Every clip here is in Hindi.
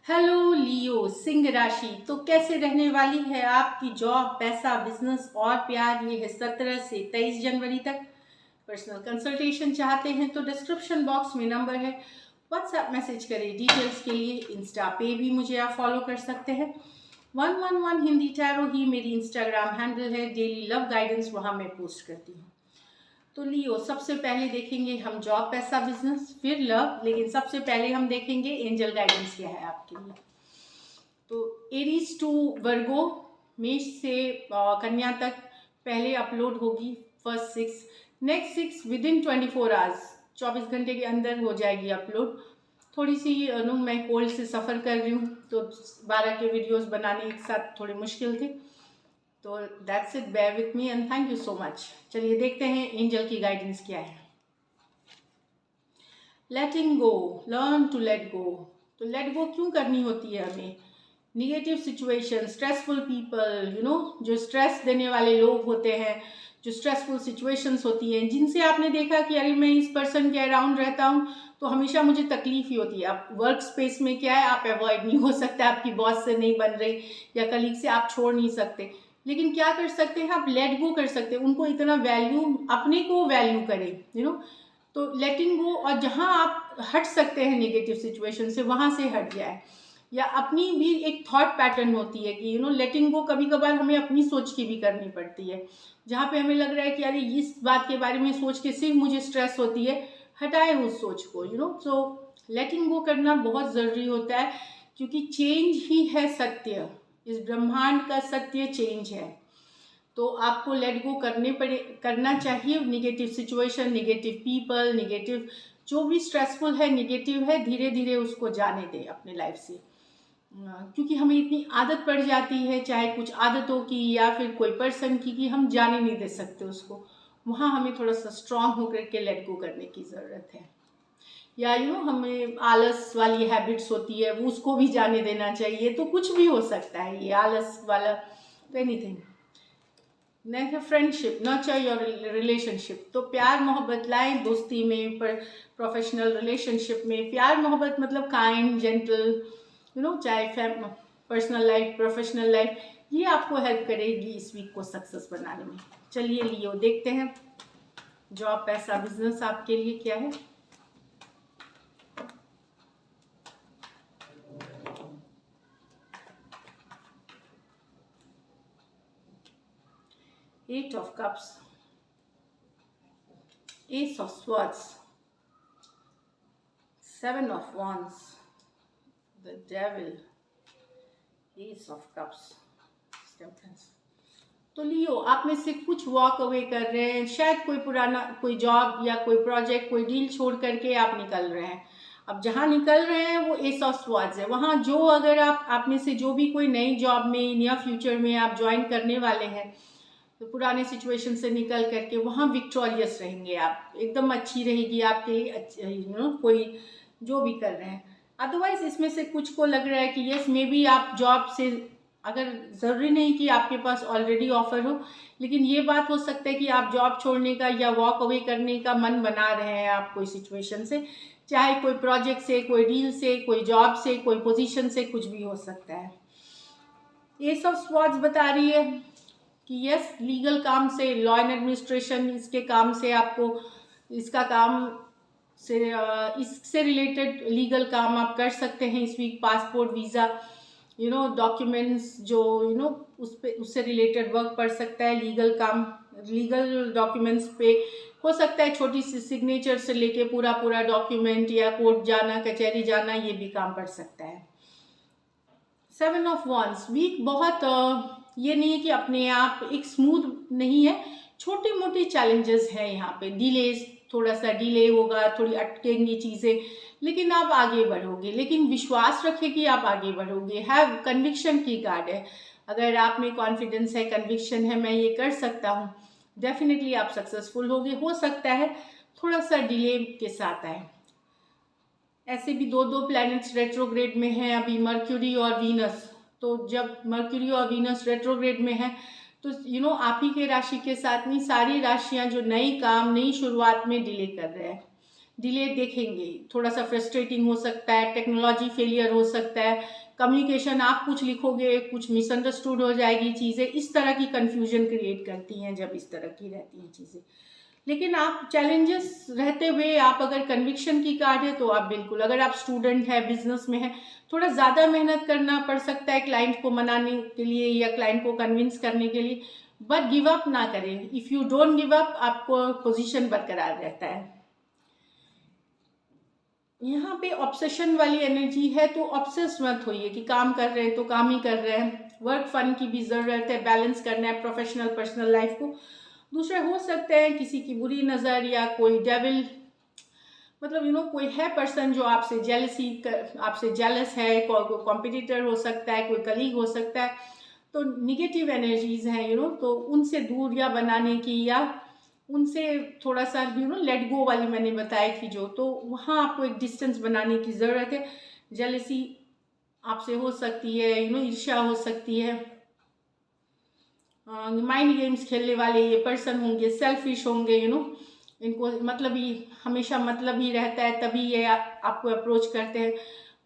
हेलो लियो सिंह राशि। तो कैसे रहने वाली है आपकी जॉब, पैसा, बिजनेस और प्यार। ये है 17 से 23 जनवरी तक। पर्सनल कंसल्टेशन चाहते हैं तो डिस्क्रिप्शन बॉक्स में नंबर है, व्हाट्सएप मैसेज करें डिटेल्स के लिए। इंस्टा पे भी मुझे आप फॉलो कर सकते हैं। 111 हिंदी टैरो ही मेरी इंस्टाग्राम हैंडल है। डेली लव गाइडेंस वहाँ मैं पोस्ट करती हूँ। तो लियो, सबसे पहले देखेंगे हम जॉब, पैसा, बिजनेस, फिर लव, लेकिन सबसे पहले हम देखेंगे एंजल गाइडेंस क्या है आपके लिए। तो एरीज टू वर्गो, मेष से कन्या तक पहले अपलोड होगी first 6, next 6 with in 24 hours, 24 घंटे के अंदर हो जाएगी अपलोड। थोड़ी सी मैं कोल्ड से सफ़र कर रही हूँ तो 12 के वीडियोस बनाने एक साथ थोड़ी मुश्किल थी। तो that's it, bear with me and thank you so much. चलिए देखते हैं एंजल की गाइडेंस क्या है। Letting go, learn to let go. तो लेट गो क्यों करनी होती है हमें? निगेटिव सिचुएशन, स्ट्रेसफुल पीपल, जो स्ट्रेस देने वाले लोग होते हैं, जो स्ट्रेसफुल सिचुएशंस होती हैं, जिनसे आपने देखा कि अरे मैं इस पर्सन के अराउंड रहता हूँ तो हमेशा मुझे तकलीफ ही होती है। आप वर्क स्पेस में क्या है, आप अवॉइड नहीं हो सकते, आपकी बॉस से नहीं बन रही या कलीग से आप छोड़ नहीं सकते, लेकिन क्या कर सकते हैं, आप लेट गो कर सकते हैं। उनको इतना वैल्यू, अपने को वैल्यू करें, तो लेटिंग गो। और जहाँ आप हट सकते हैं नेगेटिव सिचुएशन से, वहाँ से हट जाए। या अपनी भी एक थॉट पैटर्न होती है कि लेटिंग गो कभी कभार हमें अपनी सोच की भी करनी पड़ती है। जहाँ पे हमें लग रहा है कि अरे इस बात के बारे में सोच के सिर्फ मुझे स्ट्रेस होती है, हटाए उस सोच को। सो लेटिंग गो करना बहुत ज़रूरी होता है, क्योंकि चेंज ही है सत्य। इस ब्रह्मांड का सत्य चेंज है। तो आपको लेट गो करना चाहिए। Negative situation, negative people, negative जो भी स्ट्रेसफुल है, निगेटिव है, धीरे धीरे उसको जाने दें अपने लाइफ से। क्योंकि हमें इतनी आदत पड़ जाती है, चाहे कुछ आदतों की या फिर कोई पर्सन की, कि हम जाने नहीं दे सकते उसको। वहाँ हमें थोड़ा सा स्ट्रांग होकर के लेट गो करने की ज़रूरत है। या हमें आलस वाली हैबिट्स होती है, वो उसको भी जाने देना चाहिए। तो कुछ भी हो सकता है ये आलस वाला, तो एनीथिंग। नेक्स्ट है फ्रेंडशिप, नर्चर योर रिलेशनशिप। तो प्यार मोहब्बत लाएं दोस्ती में, प्रोफेशनल रिलेशनशिप में। प्यार मोहब्बत मतलब काइंड, जेंटल, चाहे पर्सनल लाइफ, प्रोफेशनल लाइफ, ये आपको हेल्प करेगी इस वीक को सक्सेस बनाने में। चलिए लियो, देखते हैं जॉब, पैसा, बिजनेस आपके लिए क्या है। Eight of cups, ace of swords, seven of wands, the devil, ace of cups, temperance। तो लियो, आप में से कुछ वॉक अवे कर रहे हैं, शायद कोई पुराना कोई जॉब या कोई प्रोजेक्ट, कोई डील छोड़ करके आप निकल रहे हैं। अब जहाँ निकल रहे हैं वो एस ऑफ स्वॉर्ड्स है। वहाँ जो, अगर आप में से जो भी कोई नई जॉब में या फ्यूचर में आप ज्वाइन करने वाले हैं, तो पुराने सिचुएशन से निकल करके वहाँ विक्टोरियस रहेंगे आप। एकदम अच्छी रहेगी आपके लिए, कोई जो भी कर रहे हैं। अदरवाइज इसमें से कुछ को लग रहा है कि यस, मे बी आप जॉब से, अगर ज़रूरी नहीं कि आपके पास ऑलरेडी ऑफर हो, लेकिन ये बात हो सकता है कि आप जॉब छोड़ने का या वॉक अवे करने का मन बना रहे हैं आप कोई सिचुएशन से, चाहे कोई प्रोजेक्ट से, कोई डील से, कोई जॉब से, कोई पोजीशन से, कुछ भी हो सकता है। एस ऑफ स्वॉर्ड्स बता रही है कि यस, लीगल काम से, लॉ एंड एडमिनिस्ट्रेशन, इसके काम से आपको, इसका काम से, इससे रिलेटेड लीगल काम आप कर सकते हैं इस वीक। पासपोर्ट, वीज़ा, डॉक्यूमेंट्स जो उससे रिलेटेड वर्क पड़ सकता है। लीगल काम, लीगल डॉक्यूमेंट्स पे हो सकता है, छोटी सी सिग्नेचर से लेके पूरा पूरा डॉक्यूमेंट, या कोर्ट जाना, कचहरी जाना, ये भी काम पड़ सकता है। सेवन ऑफ wands, वीक बहुत ये नहीं है कि अपने आप एक स्मूथ नहीं है, छोटे मोटे चैलेंजेस हैं यहाँ पे। डिलेज, थोड़ा सा डिले होगा, थोड़ी अटकेंगी चीज़ें, लेकिन आप आगे बढ़ोगे। लेकिन विश्वास रखें कि आप आगे बढ़ोगे। हैव कन्विक्शन की कार्ड है। अगर आप में कॉन्फिडेंस है, कन्विक्शन है, मैं ये कर सकता हूँ, डेफिनेटली आप सक्सेसफुल होगे। हो सकता है थोड़ा सा डिले के साथ आए। ऐसे भी दो दो प्लैनेट्स रेट्रोग्रेड में हैं अभी, मर्क्यूरी और वीनस। तो जब मर्क्यूरी और वीनस रेट्रोग्रेड में है, तो आप ही के राशि के साथ नहीं, सारी राशियां जो नई काम, नई शुरुआत में डिले कर रहे हैं। डिले देखेंगे। थोड़ा सा फ्रस्ट्रेटिंग हो सकता है, टेक्नोलॉजी फेलियर हो सकता है, कम्युनिकेशन आप कुछ लिखोगे कुछ मिसअंडरस्टूड हो जाएगी चीज़ें, इस तरह की कन्फ्यूजन क्रिएट करती हैं जब इस तरह की रहती हैं चीज़ें। लेकिन आप चैलेंजेस रहते हुए आप अगर कन्विक्शन की कार्ड है तो आप बिल्कुल, अगर आप स्टूडेंट है, बिजनेस में है, थोड़ा ज़्यादा मेहनत करना पड़ सकता है क्लाइंट को मनाने के लिए या क्लाइंट को कन्विंस करने के लिए, बट गिव अप ना करें। If you don't give up, आपको पोजीशन बरकरार रहता है। यहाँ पे ऑब्सेशन वाली एनर्जी है, तो ऑब्सेस मत होइए कि काम कर रहे हैं तो काम ही कर रहे हैं। वर्क फन की भी ज़रूरत है, बैलेंस करना है प्रोफेशनल पर्सनल लाइफ को। दूसरे हो सकते हैं किसी की बुरी नज़र या कोई डेविल, मतलब कोई है पर्सन जो आपसे आपसे जेलस है, कोई कॉम्पिटिटर हो सकता है, कोई कलीग हो सकता है, तो निगेटिव एनर्जीज हैं तो उनसे दूर या बनाने की या उनसे थोड़ा सा लेट गो वाली मैंने बताई थी जो, तो वहाँ आपको एक डिस्टेंस बनाने की ज़रूरत है। जेलसी आपसे हो सकती है, ईर्ष्या हो सकती है। माइंड गेम्स खेलने वाले ये पर्सन होंगे, सेल्फिश होंगे, इनको मतलब ही हमेशा मतलब ही रहता है, तभी ये आपको अप्रोच करते हैं।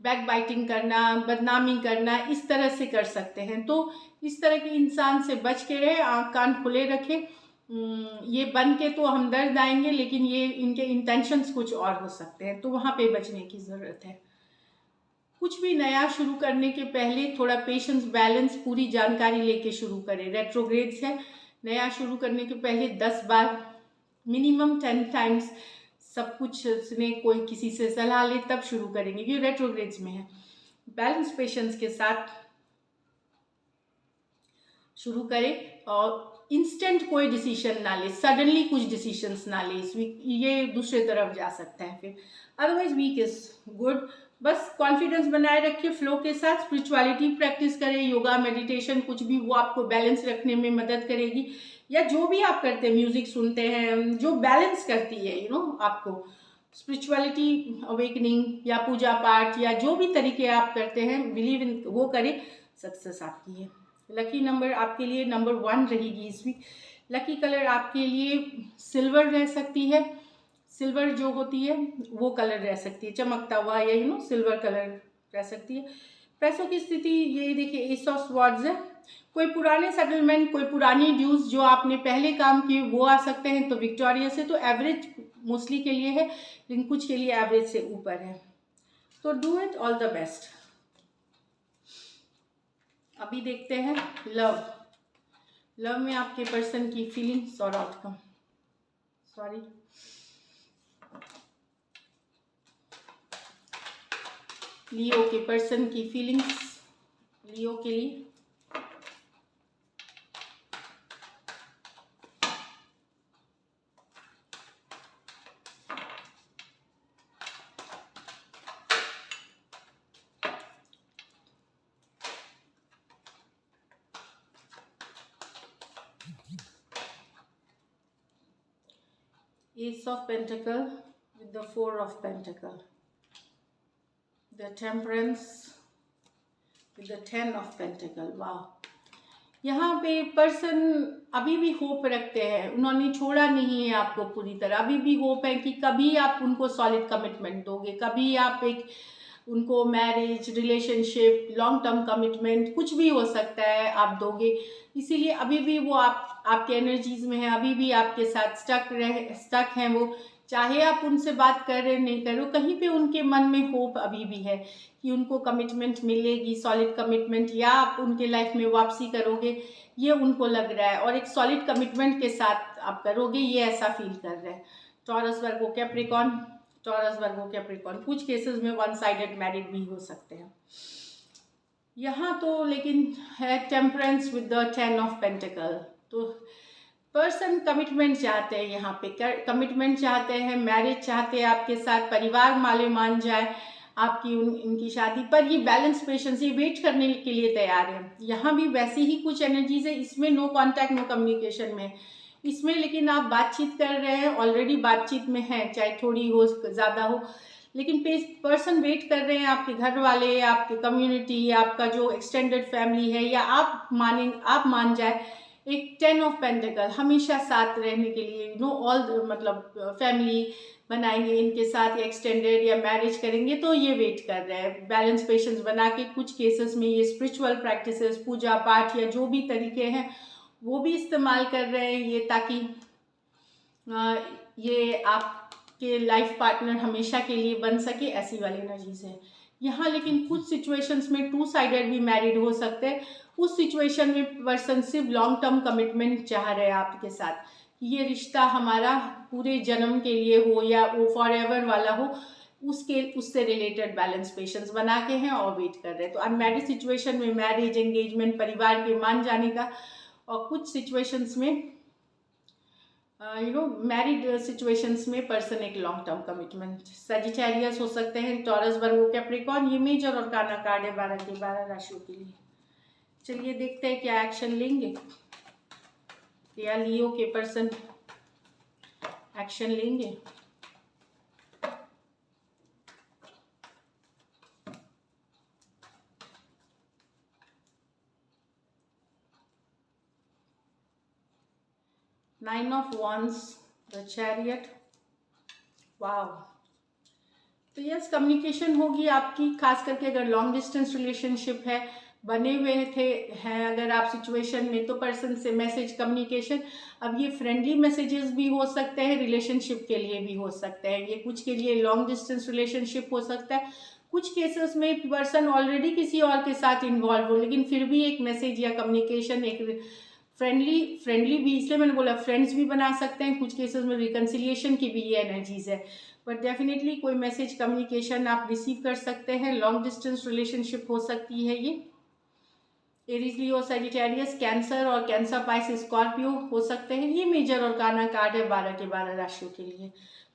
बैक बाइटिंग करना, बदनामी करना, इस तरह से कर सकते हैं। तो इस तरह के इंसान से बच के रहे, आँख कान खुले रखें। ये बन के तो हम दर्द आएंगे, लेकिन ये इनके इंटेंशंस कुछ और हो सकते हैं, तो वहाँ पे बचने की ज़रूरत है। कुछ भी नया शुरू करने के पहले थोड़ा पेशेंस, बैलेंस, पूरी जानकारी लेके शुरू करें। रेट्रोग्रेड्स है, नया शुरू करने के पहले 10 बार, मिनिमम 10 टाइम्स सब कुछ सुने, कोई किसी से सलाह ले तब शुरू करेंगे, ये रेट्रोग्रेड्स में है। बैलेंस पेशेंस के साथ शुरू करें और इंस्टेंट कोई डिसीजन ना ले, सडनली कुछ डिसीजंस ना ले। इस वीक ये दूसरे तरफ जा सकता है फिर, अदरवाइज वीक इज गुड। बस कॉन्फिडेंस बनाए रखिए फ्लो के साथ, स्पिरिचुअलिटी प्रैक्टिस करें, योगा, मेडिटेशन, कुछ भी, वो आपको बैलेंस रखने में मदद करेगी। या जो भी आप करते हैं, म्यूजिक सुनते हैं, जो बैलेंस करती है आपको, स्पिरिचुअलिटी, अवेकनिंग या पूजा पाठ या जो भी तरीके आप करते हैं, बिलीव इन वो करें, सक्सेस आपकी है। लकी नंबर आपके लिए नंबर 1 रहेगी इस वीक। लकी कलर आपके लिए सिल्वर रह सकती है, सिल्वर जो होती है वो कलर रह सकती है, चमकता हुआ या सिल्वर कलर रह सकती है। पैसों की स्थिति ये देखिए, एस ऑफ स्वॉर्ड्स है, कोई पुराने सेटलमेंट, कोई पुरानी ड्यूज जो आपने पहले काम किए वो आ सकते हैं, तो विक्टोरियस है। तो एवरेज मोस्टली के लिए है, लेकिन कुछ के लिए एवरेज से ऊपर है, तो do it, all the best. अभी देखते हैं लव में आपके पर्सन की फीलिंग्स और आउटकम। सॉरी, लियो के पर्सन की फीलिंग्स, लियो के लिए। Ace of Pentacle with the 4 of Pentacle, the Temperance with the 10 of Pentacle। वाह, यहाँ पे पर्सन अभी भी होप रखते हैं, उन्होंने छोड़ा नहीं है आपको पूरी तरह, अभी भी होप है कि कभी आप उनको सॉलिड कमिटमेंट दोगे, कभी आप एक उनको marriage, relationship, long term commitment, कुछ भी हो सकता है, आप दोगे। इसीलिए अभी भी वो आपके एनर्जीज में है, अभी भी आपके साथ स्टक हैं वो, चाहे आप उनसे बात कर रहे नहीं कर रहे हो, कहीं पे उनके मन में होप अभी भी है कि उनको कमिटमेंट मिलेगी, सॉलिड कमिटमेंट, या आप उनके लाइफ में वापसी करोगे, ये उनको लग रहा है, और एक सॉलिड कमिटमेंट के साथ आप करोगे, ये ऐसा फील कर रहे हैं। टॉरस, वर्गो, कैप्रिकॉर्न, टॉरस, वर्गो, कैप्रिकॉर्न, कुछ केसेस में 1 साइडेड मैरिड भी हो सकते हैं यहाँ तो, लेकिन है temperance with the 10 of pentacle. तो पर्सन कमिटमेंट चाहते हैं, यहाँ पे कमिटमेंट चाहते हैं, मैरिज चाहते हैं आपके साथ, परिवार माले मान जाए आपकी इनकी शादी पर, ये बैलेंस पेशेंस, ये वेट करने के लिए तैयार है। यहाँ भी वैसी ही कुछ एनर्जीज है, इसमें नो कांटेक्ट, नो कम्युनिकेशन में इसमें, लेकिन आप बातचीत कर रहे हैं, ऑलरेडी बातचीत में हैं, चाहे थोड़ी हो ज़्यादा हो, लेकिन पर्सन वेट कर रहे हैं, आपके घर वाले, आपके कम्युनिटी, आपका जो एक्सटेंडेड फैमिली है, या आप मान जाए। एक 10 ऑफ पेंटिकल हमेशा साथ रहने के लिए, ऑल मतलब फैमिली, बनाएंगे इनके साथ, या एक्सटेंडेड या मैरिज करेंगे, तो ये वेट कर रहे हैं। बैलेंस पेशेंस बना के कुछ केसेस में ये स्पिरिचुअल प्रैक्टिसेस, पूजा पाठ या जो भी तरीके हैं वो भी इस्तेमाल कर रहे हैं ये, ताकि ये आपके लाइफ पार्टनर हमेशा के लिए बन सके, ऐसी वाली एनर्जीज है यहाँ। लेकिन कुछ सिचुएशंस में टू साइडेड भी मैरिड हो सकते हैं। उस सिचुएशन में पर्सन सिर्फ लॉन्ग टर्म कमिटमेंट चाह रहे हैं आपके साथ, ये रिश्ता हमारा पूरे जन्म के लिए हो या वो फॉर एवर वाला हो, उससे रिलेटेड बैलेंस पेशेंस बना के हैं और वेट कर रहे हैं। तो अनमैरिड सिचुएशन में मैरिज, एंगेजमेंट, परिवार के मान जाने का, और कुछ सिचुएशंस में मैरिड सिचुएशंस में पर्सन एक लॉन्ग टर्म कमिटमेंट। सजिटेरियस हो सकते हैं, टॉरस, वर्गो, कैप्रिकॉर्न। ये मेजर और काना कार्ड है 12 के 12 राशियों के लिए। चलिए देखते हैं क्या एक्शन लेंगे, या लियो के पर्सन एक्शन लेंगे। Nine of wands, the chariot. Wow, तो यस कम्युनिकेशन होगी आपकी, खास करके अगर लॉन्ग डिस्टेंस रिलेशनशिप है, बने हुए हैं अगर आप सिचुएशन में, तो पर्सन से मैसेज कम्युनिकेशन। अब ये फ्रेंडली मैसेजेस भी हो सकते हैं, रिलेशनशिप के लिए भी हो सकते हैं, ये कुछ के लिए लॉन्ग डिस्टेंस रिलेशनशिप हो सकता है। कुछ केसेस में पर्सन ऑलरेडी किसी और के साथ इन्वॉल्व हो, लेकिन फिर भी एक मैसेज या कम्युनिकेशन, एक फ्रेंडली भी, इसलिए मैंने बोला फ्रेंड्स भी बना सकते हैं। कुछ केसेस में रिकन्सिलिएशन की भी ये एनर्जीज है, बट डेफिनेटली कोई मैसेज कम्युनिकेशन आप रिसीव कर सकते हैं। लॉन्ग डिस्टेंस रिलेशनशिप हो सकती है ये। एरीज, लियो, सजिटेरियस, कैंसर और कैंसर, पाइसिस, स्कॉर्पियो हो सकते हैं। ये मेजर और काना कार्ड है 12 के 12 राशियों के लिए।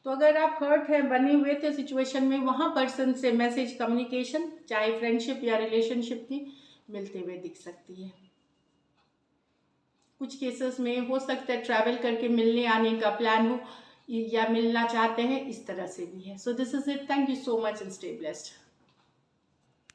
तो अगर आप हर्ट हैं, बने हुए थे सिचुएशन में, वहाँ पर्सन से मैसेज कम्युनिकेशन, चाहे फ्रेंडशिप या रिलेशनशिप की, मिलते हुए दिख सकती है। कुछ केसेस में हो सकता है ट्रैवल करके मिलने आने का प्लान हो, या मिलना चाहते हैं, इस तरह से भी है। So this is it, thank you so much and stay blessed.